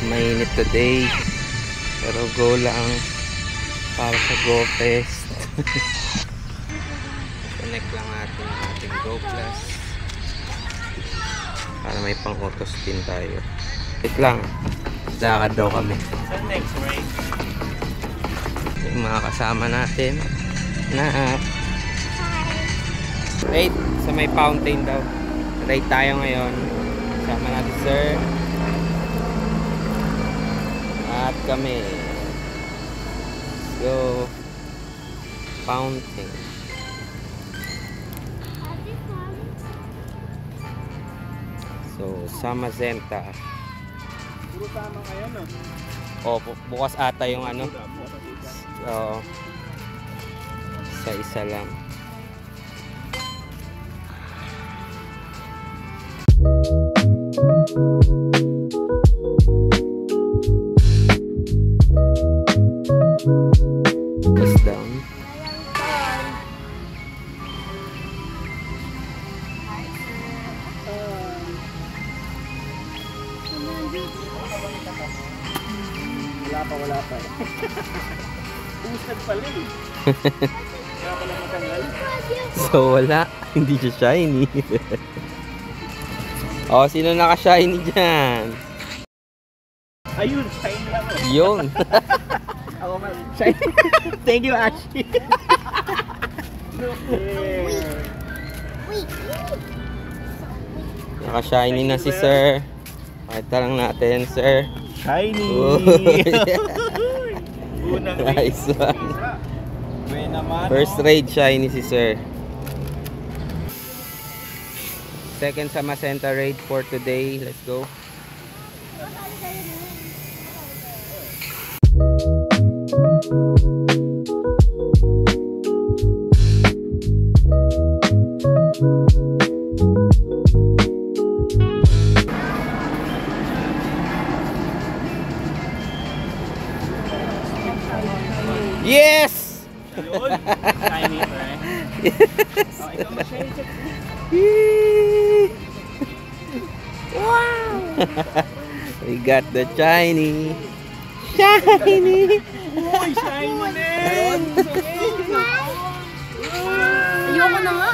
Mainit today. Pero go lang para sa Go Fest. Connect lang natin ang ating Go Plus para may pang-autos din tayo. Wait lang. Lakad daw kami. Next race. Yung mga kasama natin na ride sa may fountain daw. Ride tayo ngayon. Kasama natin sir at kami. Let's go fountain. So sa Magenta. Puro tama ngayon, no? O bukas ata yung ano. So sa isa lang. Press down. Wala pa. Usad pala eh. Kaya pala matanggal. So wala, hindi siya shiny. Oh, sino naka-shiny dyan? Ayun, shiny ako. Yun. Ako man, shiny. Thank you, Ashley. Look there. Naka-shiny na si sir. Pakita lang natin, sir. Shiny. Unang Nice one. First raid shiny si sir. Second sa Magenta raid for today. Let's go. Yes! Yun. Shiny, right? Oh, ikaw ma-shiny. Wow! We got the shiny. Shiny! Uy, shiny din! Ayoko na nga.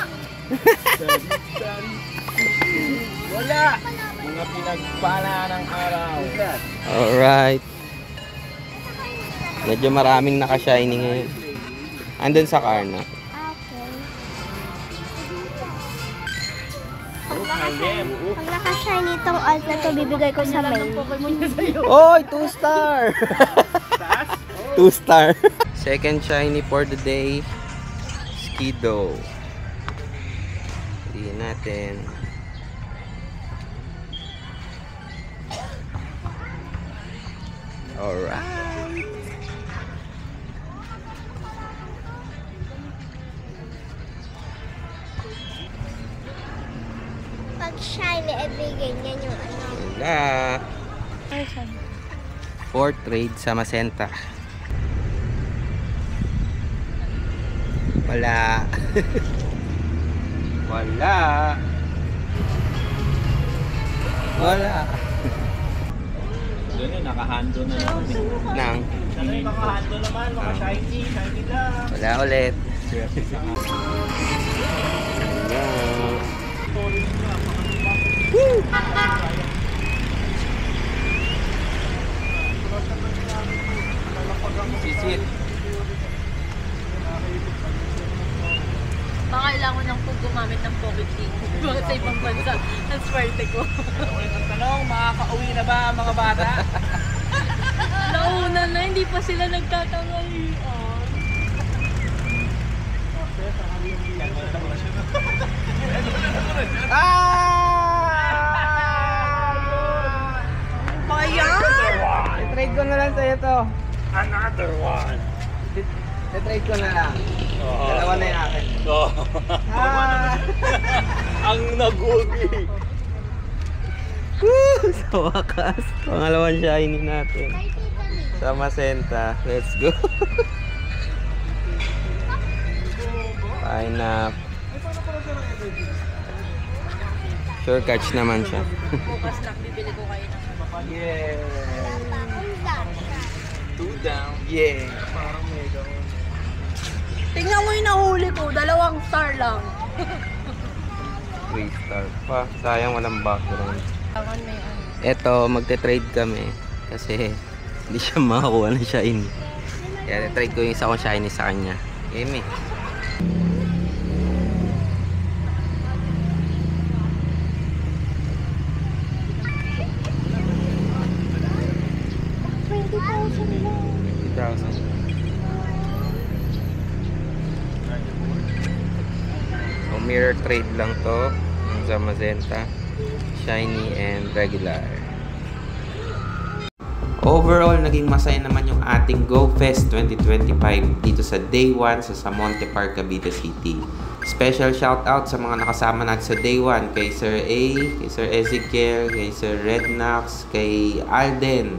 Wala! Mga pinagpala ng araw. Alright. Medyo maraming naka-shiny ngayon. Andun sa car na. Pag naka-shiny itong alt na to, bibigay ko sa main. Oy, 2-star! 2-star. Second shiny for the day. Skido. Hindi natin. Alright. Pag shiny, ibigay niya yung ano. Wala. Fourth trade sa Magenta. Wala. Wala. Wala. Ganun, nakahando na naman eh. Nang. Ganun, nakahando naman, mga shiny lang. Wala ulit. Sisit. Baka kailangan ng po gumamit ng pocket king. Bakit sa ibang bansa? Ang swerte ko. Ang tanong, makakauwi na ba ang mga bata? Nauna na, hindi pa sila nagkakangalian. Trade ko na lang sa'yo to. Another one. Trade ko na lang. Dalawa na yung akin. Ang nagugi. Sa wakas, pangalawang shiny natin. Sa Magenta. Let's go. Fine up. Sure catch naman siya. Bukas na, bibili ko kayo ng Yeah. down. Yeah! Parang mega. Tingnan mo yung nahuli ko, 2 star lang. 3 star pa. Sayang walang background. Kailangan may ano. Eto, magte-trade kami. Kasi hindi siya makakuha ng shiny. Kaya trade ko yung isa kong shiny sa kanya. Game eh. So, mirror trade lang to yung sa Magenta, shiny and regular. Overall, naging masaya naman yung ating GoFest 2025 dito sa Day 1 sa Samonte Park, Cavite City. Special shoutout sa mga nakasama natin sa Day 1 kay Sir A, kay Sir Ezekiel, kay Sir Rednax, kay Alden,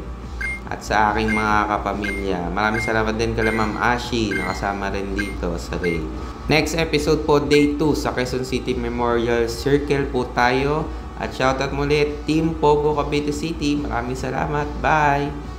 at sa aking mga kapamilya. Maraming salamat din kay Ma'am Ashi, nakasama rin dito sa Ray. Next episode po, Day 2 sa Quezon City Memorial Circle po tayo. At shoutout muli, Team Pogo Cavite City. Maraming salamat. Bye!